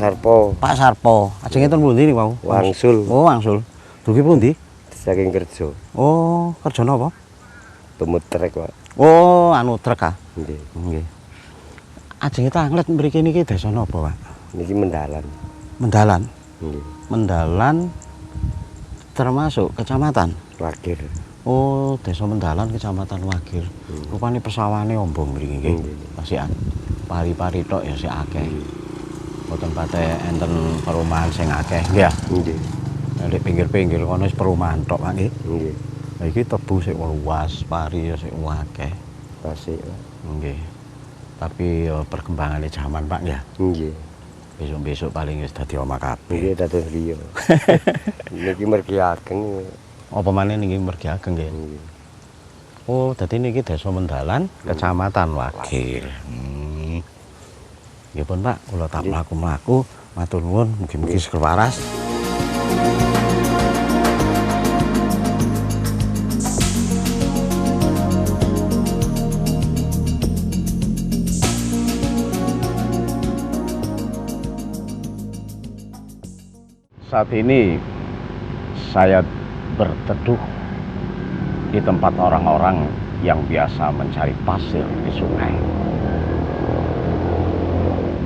Sarpo. Pak Sarpo. Ajeng enten pundi niku wau? Wangsul. Oh, Wangsul. Dugi pundi? Saking kerja. Oh, kerja napa? Tumut trek, Pak. Oh, anu trek ah. Nggih. Nggih. Ajeng tanglet mriki niki desa napa, Pak? Niki Mendalan. Mendalan. Nggih. Mendalan termasuk kecamatan. Wagir. Oh, desa Mendalan kecamatan Wagir. Rupane persawane ombong mriki nggih. Pasikan. Pari-pari tok ya sik akeh. Mboten pate enten perumahan sing akeh nggih ya. Nggih. Nek pinggir-pinggir kono wis perumahan tok, Pak nggih. Nggih. Lah iki tebu sik luas, pari ya sik akeh. Tasik, Pak. Nggih. Tapi perkembangannya zaman, Pak ya. Nggih. Besok-besok paling wis dadi omah kabeh. Nggih dados riyo. Niki mergi ageng. Apa maneh niki mergi ageng nggih. Nggih. Oh, dadi niki desa Mendalan, kecamatan Wagir. Nggih pun, Pak, kula tak mlaku-mlaku, matur nuwun mugi-mugi seger waras. Saat ini saya berteduh di tempat orang-orang yang biasa mencari pasir di sungai.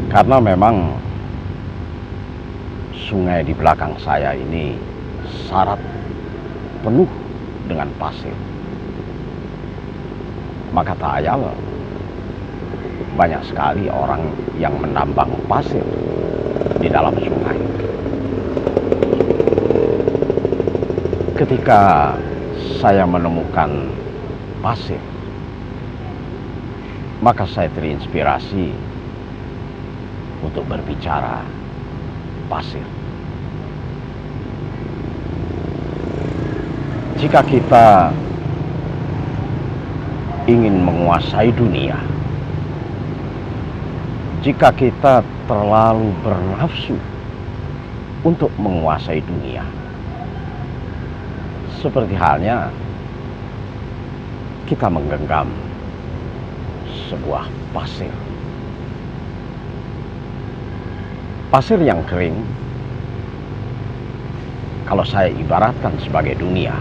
Karena memang sungai di belakang saya ini syarat penuh dengan pasir. Maka tak ayal banyak sekali orang yang menambang pasir di dalam sungai. Ketika saya menemukan pasir, maka saya terinspirasi untuk berbicara pasir. Jika kita ingin menguasai dunia, jika kita terlalu bernafsu untuk menguasai dunia, seperti halnya kita menggenggam sebuah pasir. Pasir yang kering, kalau saya ibaratkan sebagai dunia,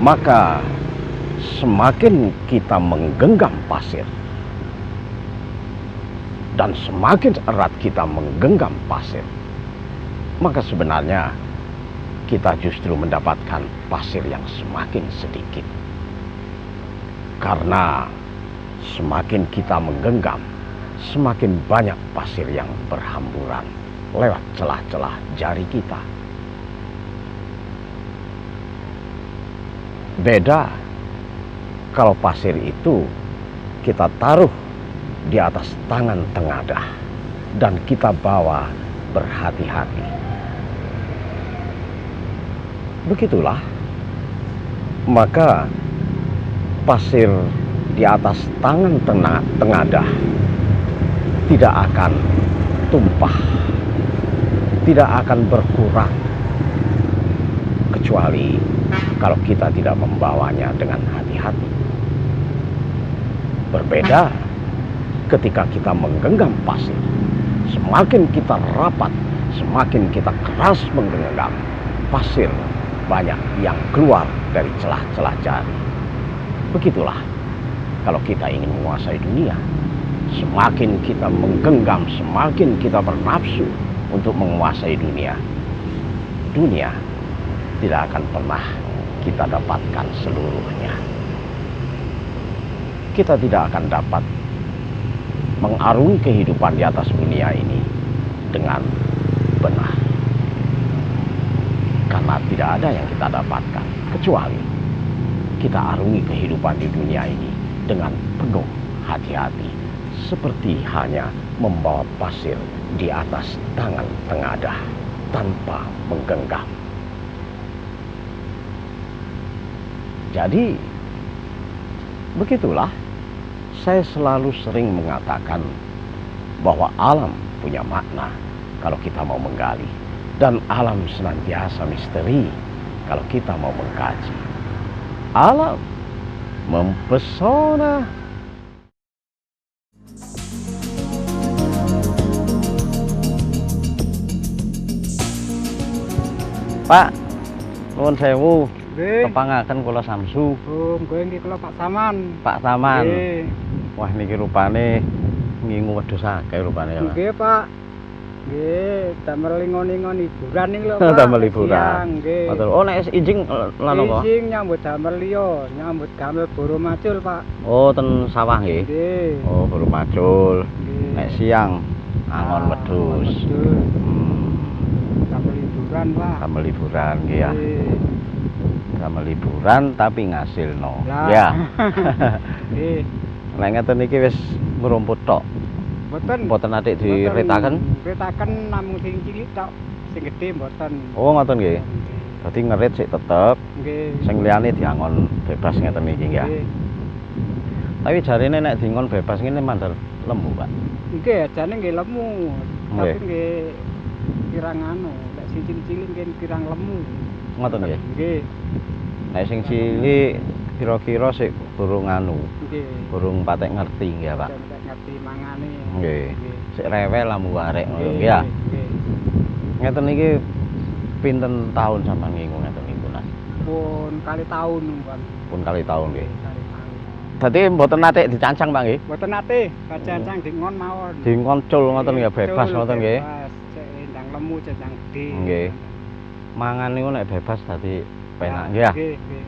maka semakin kita menggenggam pasir dan semakin erat kita menggenggam pasir, maka sebenarnya kita justru mendapatkan pasir yang semakin sedikit. Karena semakin kita menggenggam, semakin banyak pasir yang berhamburan lewat celah-celah jari kita. Beda kalau pasir itu kita taruh di atas tangan tengadah dan kita bawa berhati-hati. Begitulah, maka pasir di atas tangan tengadah tidak akan tumpah, tidak akan berkurang, kecuali kalau kita tidak membawanya dengan hati-hati. Berbeda ketika kita menggenggam pasir, semakin kita rapat, semakin kita keras menggenggam pasir, banyak yang keluar dari celah-celah jari. Begitulah kalau kita ingin menguasai dunia, semakin kita menggenggam, semakin kita bernafsu untuk menguasai dunia, dunia tidak akan pernah kita dapatkan seluruhnya. Kita tidak akan dapat mengarungi kehidupan di atas dunia ini dengan benar. Karena tidak ada yang kita dapatkan kecuali kita arungi kehidupan di dunia ini dengan penuh hati-hati, seperti hanya membawa pasir di atas tangan tengadah tanpa menggenggam. Jadi begitulah, saya selalu sering mengatakan bahwa alam punya makna kalau kita mau menggali. Dan alam senantiasa misteri kalau kita mau mengkaji. Alam mempesona. Pak, nuwun sewu. Nggih. Kepangaken kula samsu. Oh, nggih nggih kula Pak Saman. Pak Saman. Nggih. Wah niki rupane ngingu wedhus akeh rupane ya, Pak. Nggih, Pak. Nggih, damel lingon-lingon hiburan iki lho, Pak. Damel hiburan. Siang, nggih. Betul. Oh nek injing lan apa? Ising nyambut damel liya, nyambut damel boro macul, Pak. Oh ten sawah nggih. Nggih. Oh baru macul. Nggih. Nek siang angon wedhus. Wedhus. Hmm, Damel hiburan, Pak. damel liburan nggih ya. Nggih. Damel liburan tapi ngasilno. Lah. Ya. Nggih. Nek ngeten iki wis merumput tok. Mboten atik diretaken. Retaken namung sing cilik tok. Sing gedhe mboten. Oh ngoten nggih. Dadi ngerit sik tetep, Nggih. sing liyane diangon bebas ngeten iki nggih. Nggih. Tapi jarine nek diingon bebas ngene mandar lembu, Pak. Nggih, ajane nggih lemu. Tapi Nggih. nggih kirang anu, nek sing cilik nggih kirang lemu. Ngoten nggih. Nggih. Nek sing cilik kira-kira sik burung anu, Nggih. burung patek ngerti nggih, Pak. Nek ngerti mangane. Nggih. Sik rewel lambu arek ngono nggih Nggih. ya. Nggih. Ngeten iki pinten tahun sampean ngingu ngeten niku, Mas? Pun kali tahun Mbak. Pun kali tahun nggih. Kali tahun. Dadi mboten nate dicancang, Pak nggih. Mboten nate kacancang dingon mawon. Diingon cul ngoten nggih, bebas ngoten nggih. Bebas, cek endang lemu, cendang gede. Nggih. Mangan niku nek bebas dadi penak nggih ya. Nggih, nggih.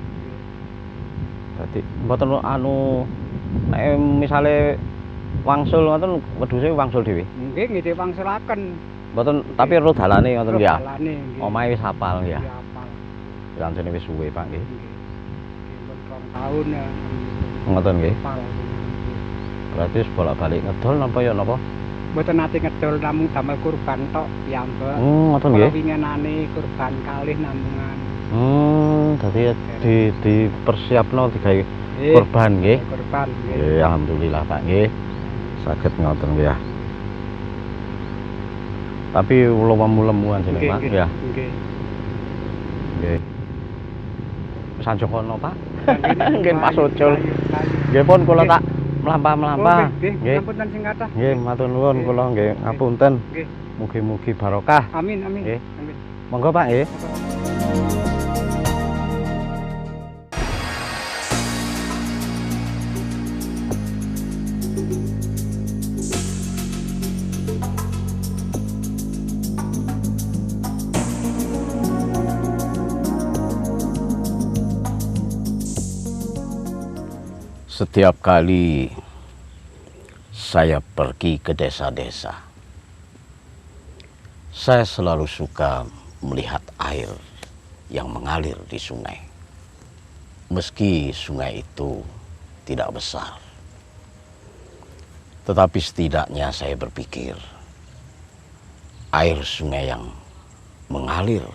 Dadi mboten anu nek misale wangsul ngoten wedhuse wangsul dhewe. Nggih, nggih wangsulaken. Mboten tapi ro dalane ngoten nggih ya. Dalane nggih. Omahe wis hafal nggih ya. Nggih, apal. Lancene wis suwe, Pak nggih. Nggih. Nggih, pun 2 tahun ya. Ngoten nggih. Apal. Berarti wis bolak-balik ngedol napa ya napa? Mboten nate ngedol namung damel kurban tok piyambak. Ngoten nggih. Kalau winginane kurban kalih namungan. Dadi dipersiapno digawe Nggih, kurban nggih. kurban nggih. Nggih, alhamdulillah Pak nggih. Saged ngoten nggih ya. Tapi lemu-lemuan jeneng Pak Nggih, ya. nggih. Nggih. Sanjokono Pak. Nggih, Nggih Pak Socul. Nggih pun kula tak mlampah-mlampah. Nggih, Nggih. ngapunten sing kathah. Nggih, matur nuwun Nggih. kula nggih ngapunten. Nggih. Mugi-mugi barokah. Amin, amin. Nggih. Amin. Monggo Pak nggih. Setiap kali saya pergi ke desa-desa, saya selalu suka melihat air yang mengalir di sungai. Meski sungai itu tidak besar, tetapi setidaknya saya berpikir air sungai yang mengalir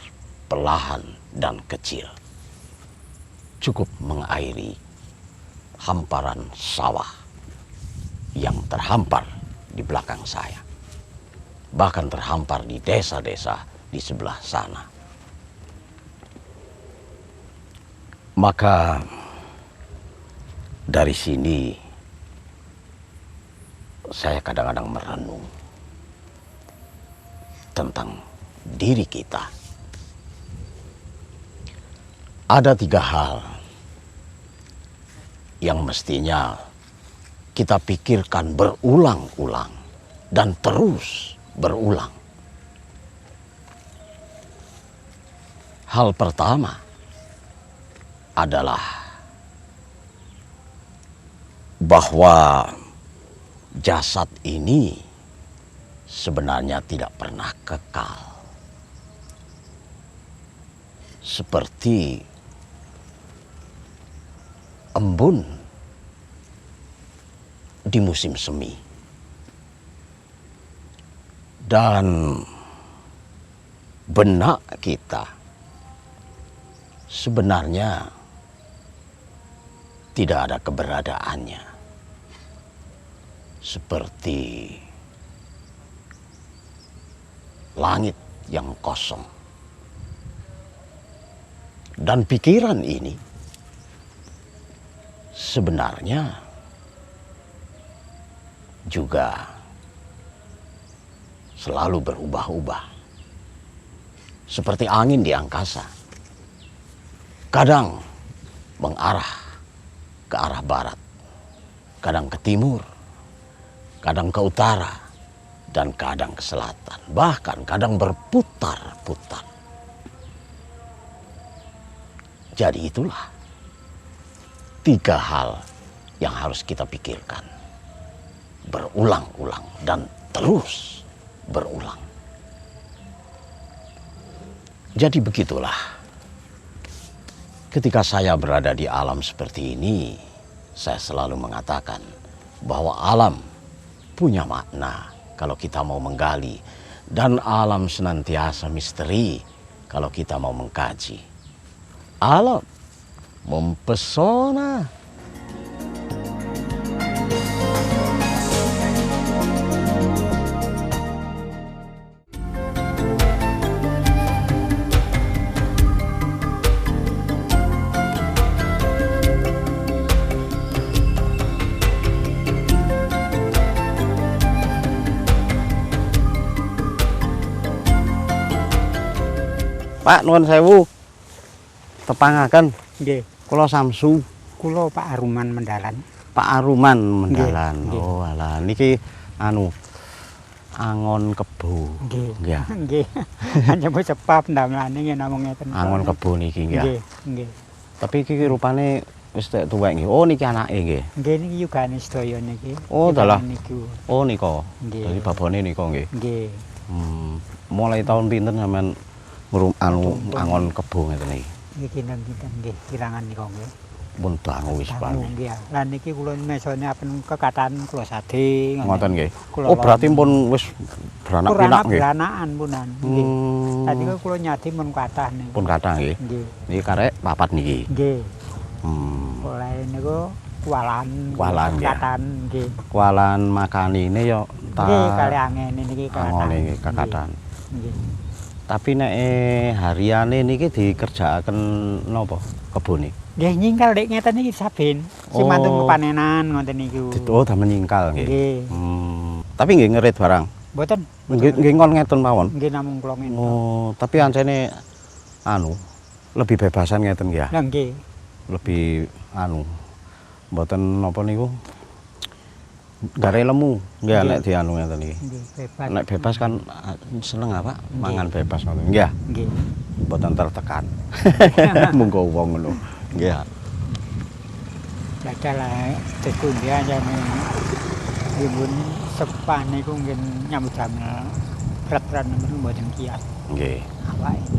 perlahan dan kecil cukup mengairi hamparan sawah yang terhampar di belakang saya, bahkan terhampar di desa-desa di sebelah sana. Maka dari sini saya kadang-kadang merenung tentang diri kita. Ada 3 hal yang mestinya kita pikirkan berulang-ulang dan terus berulang. Hal pertama adalah bahwa jasad ini sebenarnya tidak pernah kekal. Seperti embun di musim semi. Dan benak kita sebenarnya tidak ada keberadaannya. Seperti langit yang kosong. Dan pikiran ini sebenarnya juga selalu berubah-ubah. seperti angin di angkasa. Kadang mengarah ke arah barat, kadang ke timur, kadang ke utara, dan kadang ke selatan. Bahkan kadang berputar-putar. Jadi itulah 3 hal yang harus kita pikirkan. Berulang-ulang dan terus berulang. Jadi begitulah. Ketika saya berada di alam seperti ini, saya selalu mengatakan bahwa alam punya makna kalau kita mau menggali, dan alam senantiasa misteri kalau kita mau mengkaji. Alam mempesona. Pak, nuwun sewu. Tepangaken Nggih, kula samsu. kula Pak Aruman Mendalan. Pak Aruman Mendalan. Nggih, nggih. Oh alah niki angon kebo. Nggih. Nggih. Nggih. Anjemu sepap ndamlane nggih namung ngeten. Angon kebo niki nggih. Nggih, nggih. Tapi iki rupane wis tuwek nggih. Oh niki anake nggih. Nggih niki yugane sedaya niki. Oh, dalah. Niku. Oh nika. Nggih. Dadi babone nika nggih. Nggih. Mulai tahun pinten sampean angon kebo ngeten iki? Niki pinten nggih kirangan nika nggih. Pun dangu wis Dangu, pan. nggih. Lah niki kula mesone apen kekatan kula sade. Ngoten nggih. Kula Oh berarti pun wis beranak pinak nggih. Beranakan punan. Nggih. Tadi kula nyadi mun kathah niku. Pun kathah nggih. Nggih. Niki karek papat niki. Nggih. Oleh niku kualan. Kualan, nggih. Kekatan nggih. kualan makanine yo Nggih, kali angene niki angone kekatan. Nggih. Tapi nek hariane niki dikerjakaken napa kebone? Nggih nyingkal dek ngeten iki saben. Sing mantung kepanenan ngoten niku. Oh, damen nyingkal nggih. Nggih. Tapi nggih ngerit barang. Mboten. Nggih ngon ngeten mawon. Nggih namung kula ngene. Oh, tapi ancene lebih bebasan ngeten nggih. Lah nggih. Lebih mboten napa niku. Gare lemu nggih nek dianu ngeten iki. Nggih, bebas. Nek bebas kan seneng apa? Mangan bebas ngoten. Nggih. Nggih. Mboten tertekan. Monggo wong ngono. Nggih. Dadalah tekunde ajane dipun sepan niku nggih nyambut damel berat-berat niku mboten kiat. Nggih. Awake.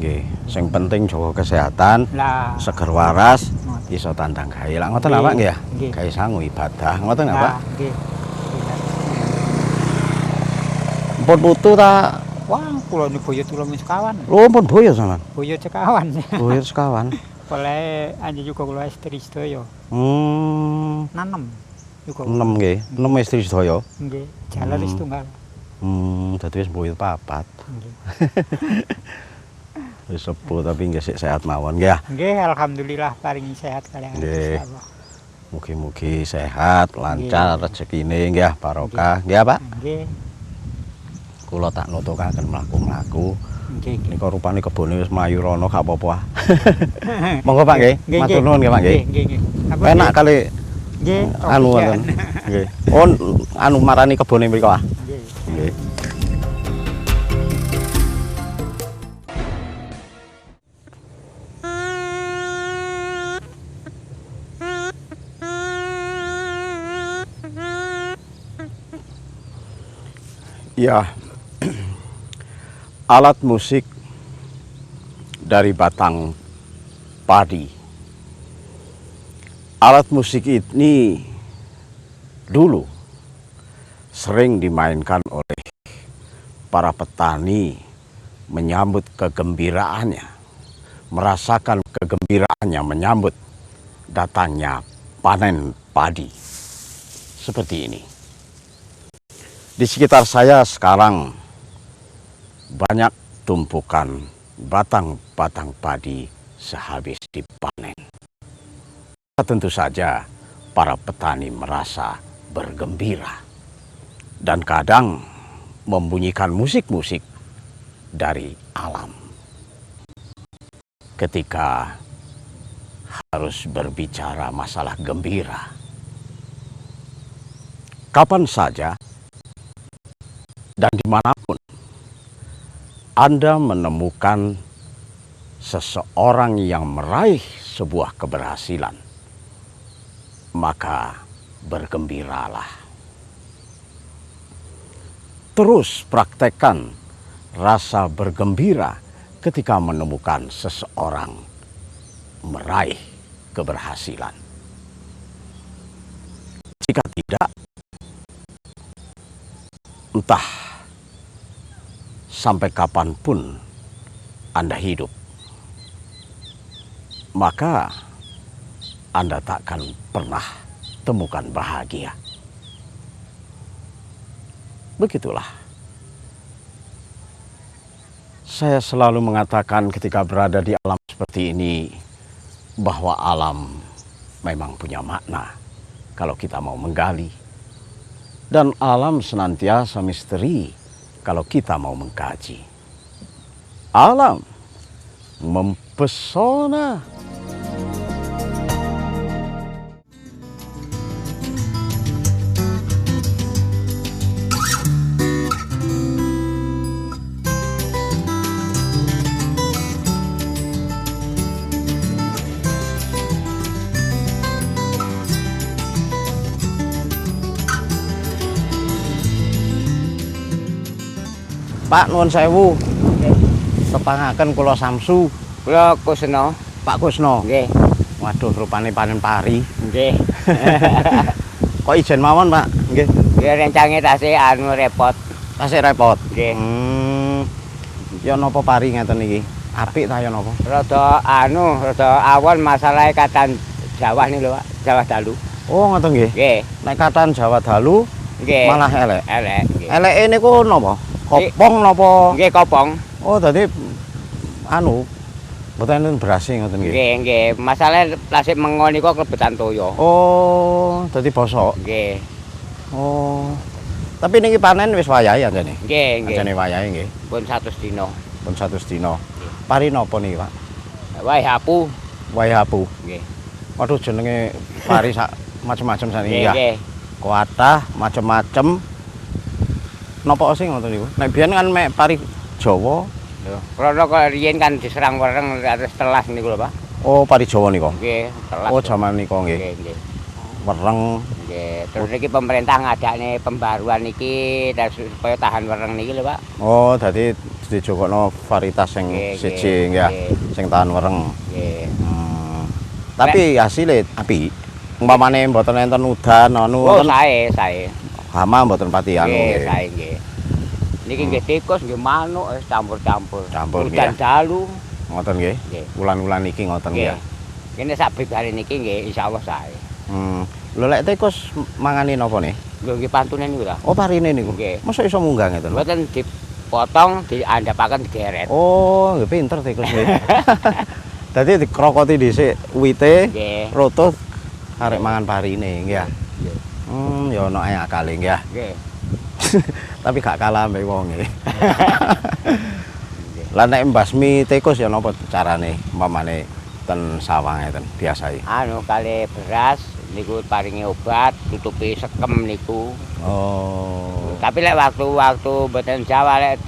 Nggih. Sing penting jaga kesehatan, Lah seger waras, ngoten. iso tandang gawe. Lah ngoten apa nggih ya? Nggih. Gawe sangu ibadah. Ngoten apa? Lah, nggih. Pun putu ta? Wah, kula niku boyo kula sekawan. Lho pun boyo sampean. Boyo sekawan. Boyo sekawan. Oleh anjing juga kula istri sedaya. Nanem. Juga. 6 nggih. 6 istri sedaya. Nggih, jalan wis tunggal. Dadi wis boyo papat. Nggih. Wis sepuh tapi nggih sik sehat mawon nggih. Nggih, alhamdulillah paringi sehat kalian. Nggih. Mugi-mugi sehat, lancar rezekine nggih, barokah. Nggih, Pak. Nggih. Kula tak nutukaken mlaku-mlaku. Nggih. Nika rupane kebone wis mayu rono gak apa-apa. Monggo Pak nggih. Nggih, Matur nuwun nggih Pak nggih. Nggih, nggih. Penak kali Nggih. ngoten. Nggih. Oh, marani kebone mriku ah. Nggih. Nggih. Ya, alat musik dari batang padi. Alat musik ini dulu sering dimainkan oleh para petani menyambut kegembiraannya, merasakan kegembiraannya menyambut datangnya panen padi. Seperti ini. Di sekitar saya sekarang banyak tumpukan batang-batang padi sehabis dipanen. Tentu saja para petani merasa bergembira dan kadang membunyikan musik-musik dari alam. Ketika harus berbicara masalah gembira, kapan saja dan dimanapun Anda menemukan seseorang yang meraih sebuah keberhasilan, maka bergembiralah. Terus praktekkan rasa bergembira ketika menemukan seseorang meraih keberhasilan. Jika tidak, entah sampai kapanpun Anda hidup, maka Anda takkan pernah temukan bahagia. Begitulah. Saya selalu mengatakan ketika berada di alam seperti ini, bahwa alam memang punya makna kalau kita mau menggali. Dan alam senantiasa misteri kalau kita mau mengkaji. Alam mempesona. Pak nuwun sewu. Tepangaken kula samsu. Kula Kusno. Pak Kusno. Nggih. Waduh, rupane panen pari. Nggih. Kok ijen mawon, Pak? Nggih. Ya rencange tasih anu repot. Tasih repot. Nggih. Ya napa pari ngeten iki? Apik ta ya napa? Rada awon masalahe katan Jawa niku lho, Pak. Jawa dalu. Oh, ngoten nggih. Nggih. Nek katan Jawa dalu Nggih. malah elek. Elek. Nggih. Eleke niku napa? Kopong napa? Nggih kopong. Oh, dadi anu mboten enten berasi ngoten nggih. Nggih, nggih. Masalahe plastik mengo niku klebetan toya. Oh, dadi bosok. Nggih. Oh. Tapi niki panen wis wayahe anjene. Nggih, nggih. Anjene wayahe nggih. Pun 100 dina. Pun 100 dina. Pari napa niki, Pak? Wae hapu. Wayahe apu. Nggih. Waduh jenenge pari sak macem-macem saniki ya. Nggih. Kuatah macem-macem. Napa sing ngoten niku? Nek biyen kan mek pari Jawa. Lho, krana kok riyen kan diserang wereng atus telas niku lho, Pak. Oh, pari Jawa nika. Nggih, telas. Oh, jaman nika nggih. Nggih, nggih. Wereng. Nggih, terus niki pemerintah ngadakne pembaruan niki supaya tahan wereng niki lho, Pak. Oh, dadi dijogokno varietas sing Nggih, siji nggih, ya, nggih. sing tahan wereng. Nggih. Tapi hasilnya apik. Umpamane mboten enten udan anu Oh, wonten sae. hama mboten pati anu Nggih, nggih. sae nggih. Niki nggih tikus, nggih manuk, wis campur-campur. Campur, Udan nggih. dalu. Ngoten nggih. Nggih. Ulan-ulan iki ngoten Nggih. ya. Kene sak bebare niki nggih insyaallah sae. Lho lek tikus mangani napa nih? Lho nggih pantune niku ta. Oh, parine niku. Nggih. Mosok iso munggah ngeten. Pak? Mboten dipotong, diandhapaken digeret. Oh, nggih pinter tikus nggih. Dadi dikrokoti dhisik wite, Nggih. rotut arek mangan parine nggih ya. Nggih. Ya ono ae akale nggih ya. Nggih. Tapi gak kalah mbek wonge. Lah nek mbasmi tikus ya napa carane umpamane ten sawah ngeten biasae. Anu kali beras niku paringi obat, tutupi sekem niku. Oh. Tapi lek waktu mboten Jawa lek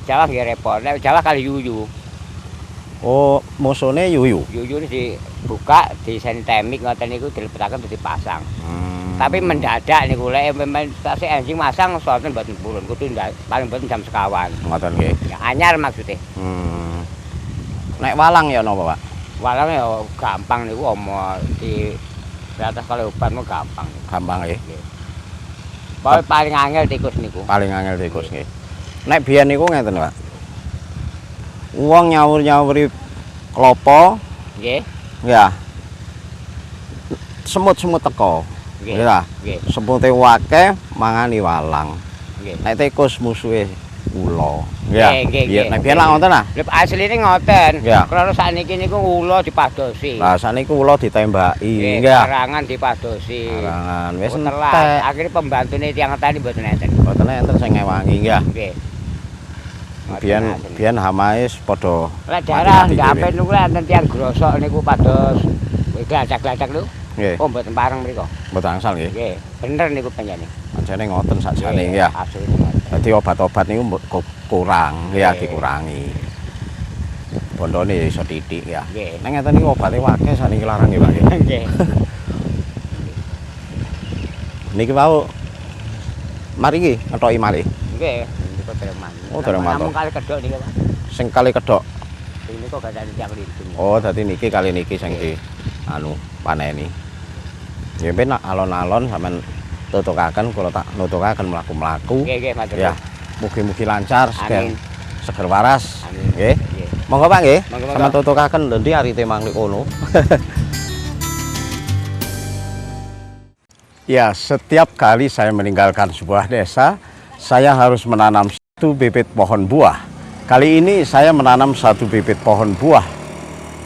Jawa nggih repot. Lek Jawa kali yuyu. Oh, musone yuyu. Yuyu ini dibuka, diseni temik ngoten niku dilebetaken terus dipasang. Tapi mendadak niku lek memang tasih enjing masang soalnya mboten purun. Kudu paling mboten jam sekawan. Ngoten nggih. Ya anyar maksudnya. Nek walang ya napa, Pak? Walang ya gampang niku di atas kali obat mah gampang. Gampang nggih. Pokoke paling angel tikus niku. Paling angel tikus nggih. Nek biyen niku ngeten, Pak. Wong nyawur-nyawuri klopo, Nggih. ya. Semut-semut teko. Nggih. Ya. Nggih. Semute wake mangani walang. Nggih. Nek tikus musuhe ula. Nggih. Nek biyen lak ngoten lah. Lha asline ngoten. Nggih. Krana sakniki niku ula dipadosi. Lah saniku ula ditembaki, nggih. Karangan dipadosi. Karangan wis Telat. entek. Akhire pembantune tiyang tani mboten enten. Mboten enten sing ngewangi, nggih. Nggih. biyen hamais padha Lek daerah Ndapen niku lek enten tiyang grosok niku pados glacak-glacak lho. nggih. Oh mboten pareng mriku. Mboten angsal nggih. Nggih, bener niku panjenengan. Pancene ngoten sakjane ya. Asline ngoten. Dadi obat-obat niku kurang ya Nggih. dikurangi. Bondone iso titik ya. Nggih. Nek ngeten niku obate akeh sakniki larang nggih, Pak. Nggih. Niki wau mari iki ngethoki malih. Nggih, niku dereng mandi. Oh, dereng mantap. Namung kali kedok niki, Pak. Sing kali kedok. Ini kok gak ada tiyang linting. Oh, dadi niki kali niki sing di paneni. Ya ben nak alon-alon sampean tutukaken kula tak nutukaken mlaku-mlaku. Nggih, nggih, matur. Ya, mugi-mugi lancar Amin. seger waras. Amin. Nggih. Nggih. Monggo Pak nggih. Monggo, monggo. Sampeyan tutukaken lho ndi arite manglik kono. Ya, setiap kali saya meninggalkan sebuah desa, saya harus menanam satu bibit pohon buah. Kali ini saya menanam satu bibit pohon buah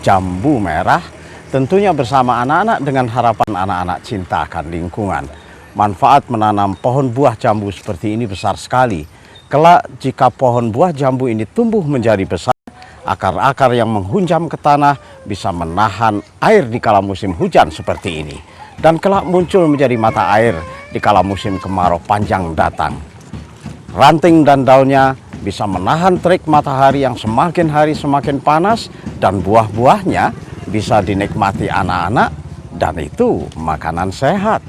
jambu merah, tentunya bersama anak-anak dengan harapan anak-anak cinta akan lingkungan. Manfaat menanam pohon buah jambu seperti ini besar sekali. Kelak jika pohon buah jambu ini tumbuh menjadi besar, akar-akar yang menghunjam ke tanah bisa menahan air di kala musim hujan seperti ini. Dan kelak muncul menjadi mata air di kala musim kemarau panjang datang. Ranting dan daunnya bisa menahan terik matahari yang semakin hari semakin panas, dan buah-buahnya bisa dinikmati anak-anak, dan itu makanan sehat.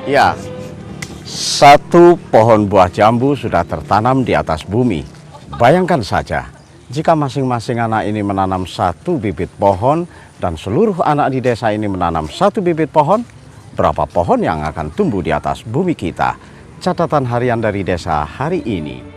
Ya, satu pohon buah jambu sudah tertanam di atas bumi. Bayangkan saja, jika masing-masing anak ini menanam satu bibit pohon dan seluruh anak di desa ini menanam satu bibit pohon, berapa pohon yang akan tumbuh di atas bumi kita? Catatan harian dari desa hari ini.